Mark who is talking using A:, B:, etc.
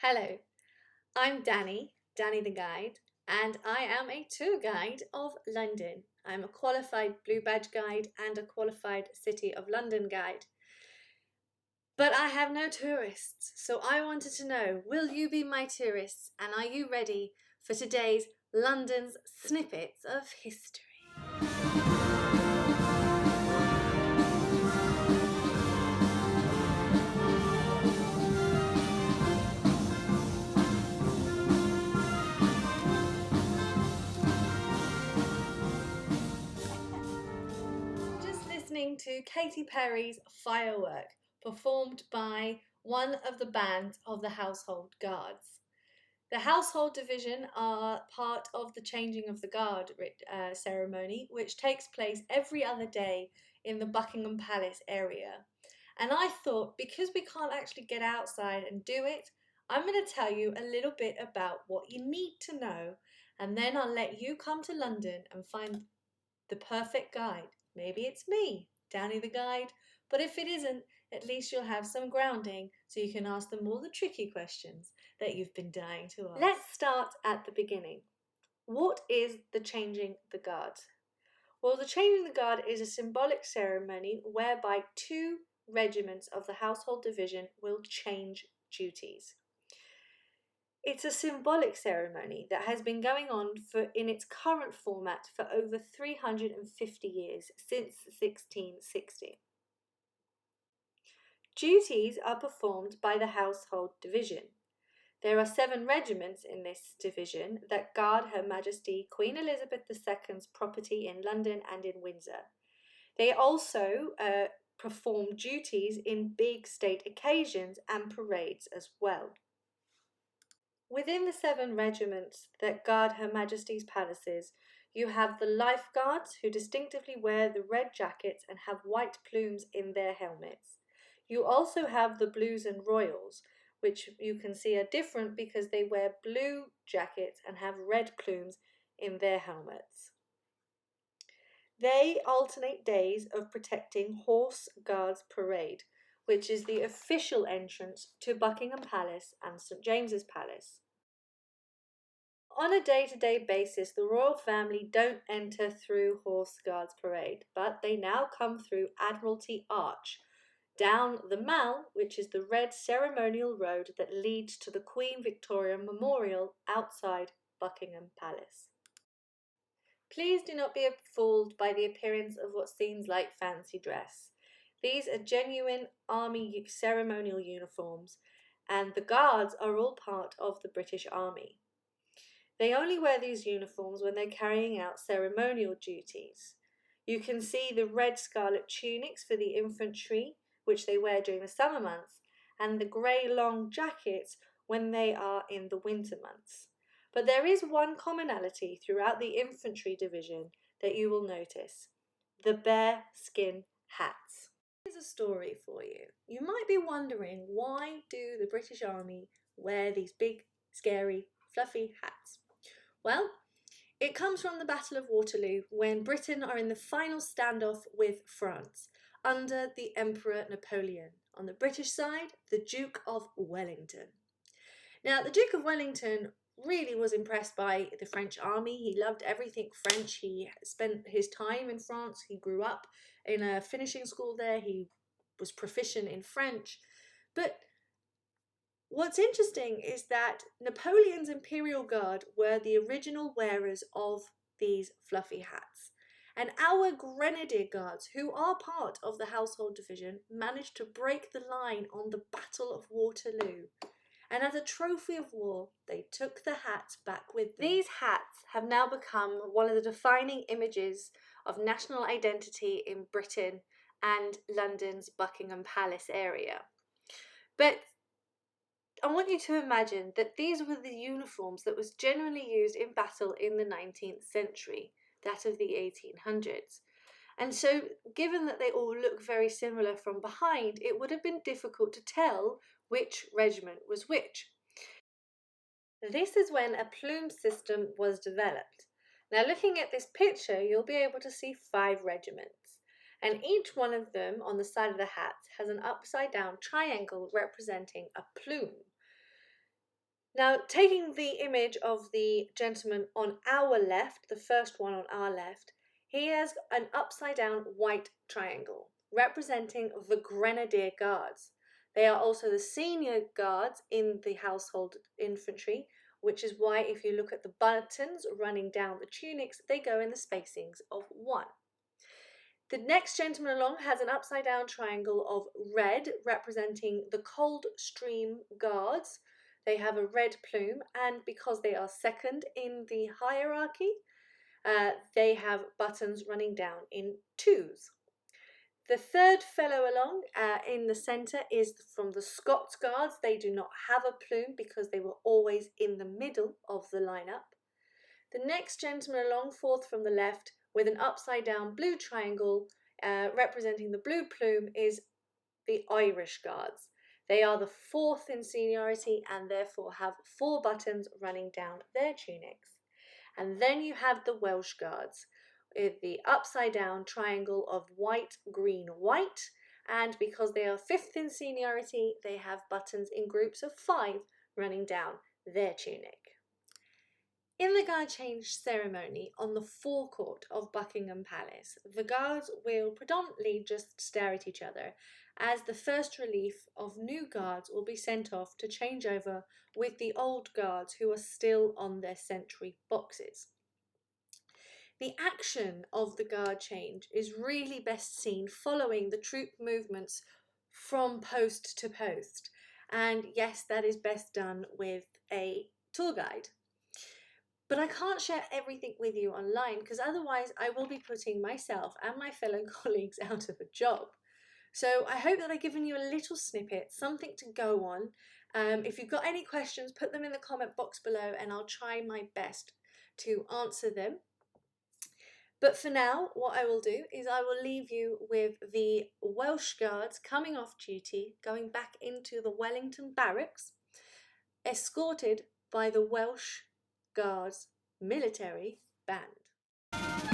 A: Hello, I'm Danny the guide, and I am a tour guide of London. I'm a qualified Blue Badge guide and a qualified City of London guide. But I have no tourists, so I wanted to know, will you be my tourists, and are you ready for today's London's Snippets of History? Just listening to Katy Perry's Firework, performed by one of the bands of the Household Guards. The Household Division are part of the Changing of the Guard ceremony, which takes place every other day in the Buckingham Palace area. And I thought, because we can't actually get outside and do it, I'm going to tell you a little bit about what you need to know, and then I'll let you come to London and find the perfect guide. Maybe it's me, Danny the guide, but if it isn't, at least you'll have some grounding so you can ask them all the tricky questions that you've been dying to ask. Let's start at the beginning. What is the Changing the Guard? Well, the Changing the Guard is a symbolic ceremony whereby two regiments of the Household Division will change duties. It's a symbolic ceremony that has been going on in its current format for over 350 years, since 1660. Duties are performed by the Household Division. There are 7 regiments in this division that guard Her Majesty Queen Elizabeth II's property in London and in Windsor. They also perform duties in big state occasions and parades as well. Within the 7 regiments that guard Her Majesty's palaces, you have the Life Guards, who distinctively wear the red jackets and have white plumes in their helmets. You also have the Blues and Royals, which you can see are different because they wear blue jackets and have red plumes in their helmets. They alternate days of protecting Horse Guards Parade, which is the official entrance to Buckingham Palace and St James's Palace. On a day-to-day basis, the royal family don't enter through Horse Guards Parade, but they now come through Admiralty Arch, down the Mall, which is the red ceremonial road that leads to the Queen Victoria Memorial outside Buckingham Palace. Please do not be fooled by the appearance of what seems like fancy dress. These are genuine army ceremonial uniforms, and the guards are all part of the British Army. They only wear these uniforms when they're carrying out ceremonial duties. You can see the red scarlet tunics for the infantry, which they wear during the summer months, and the grey long jackets when they are in the winter months. But there is one commonality throughout the infantry division that you will notice: the bearskin hats. Here's a story for you. You might be wondering, why do the British Army wear these big, scary, fluffy hats? Well, it comes from the Battle of Waterloo, when Britain are in the final standoff with France under the Emperor Napoleon. On the British side, the Duke of Wellington. Now, the Duke of Wellington really was impressed by the French army. He loved everything French. He spent his time in France. He grew up in a finishing school there. He was proficient in French. But what's interesting is that Napoleon's Imperial Guard were the original wearers of these fluffy hats. And our Grenadier Guards, who are part of the Household Division, managed to break the line on the Battle of Waterloo. And as a trophy of war, they took the hats back with them. These hats have now become one of the defining images of national identity in Britain and London's Buckingham Palace area. But I want you to imagine that these were the uniforms that was generally used in battle in the 19th century, that of the 1800s. And so, given that they all look very similar from behind, it would have been difficult to tell which regiment was which. This is when a plume system was developed. Now, looking at this picture, you'll be able to see 5 regiments, and each one of them on the side of the hats has an upside down triangle representing a plume. Now, taking the image of the gentleman on our left, the first one on our left, he has an upside down white triangle representing the Grenadier Guards. They are also the senior guards in the household infantry, which is why if you look at the buttons running down the tunics, they go in the spacings of 1. The next gentleman along has an upside down triangle of red representing the Coldstream Guards. They have a red plume, and because they are second in the hierarchy, they have buttons running down in 2s. The third fellow along in the centre is from the Scots Guards. They do not have a plume because they were always in the middle of the lineup. The next gentleman along, fourth from the left, with an upside down blue triangle representing the blue plume, is the Irish Guards. They are the 4th in seniority and therefore have 4 buttons running down their tunics. And then you have the Welsh Guards, with the upside down triangle of white, green, white, and because they are 5th in seniority, they have buttons in groups of 5 running down their tunic. In the guard change ceremony on the forecourt of Buckingham Palace, the guards will predominantly just stare at each other, as the first relief of new guards will be sent off to change over with the old guards who are still on their sentry boxes. The action of the guard change is really best seen following the troop movements from post to post, and yes, that is best done with a tour guide. But I can't share everything with you online because otherwise I will be putting myself and my fellow colleagues out of a job. So I hope that I've given you a little snippet, something to go on. If you've got any questions, put them in the comment box below and I'll try my best to answer them. But for now, what I will do is I will leave you with the Welsh Guards coming off duty, going back into the Wellington barracks, escorted by the Welsh Guards military band.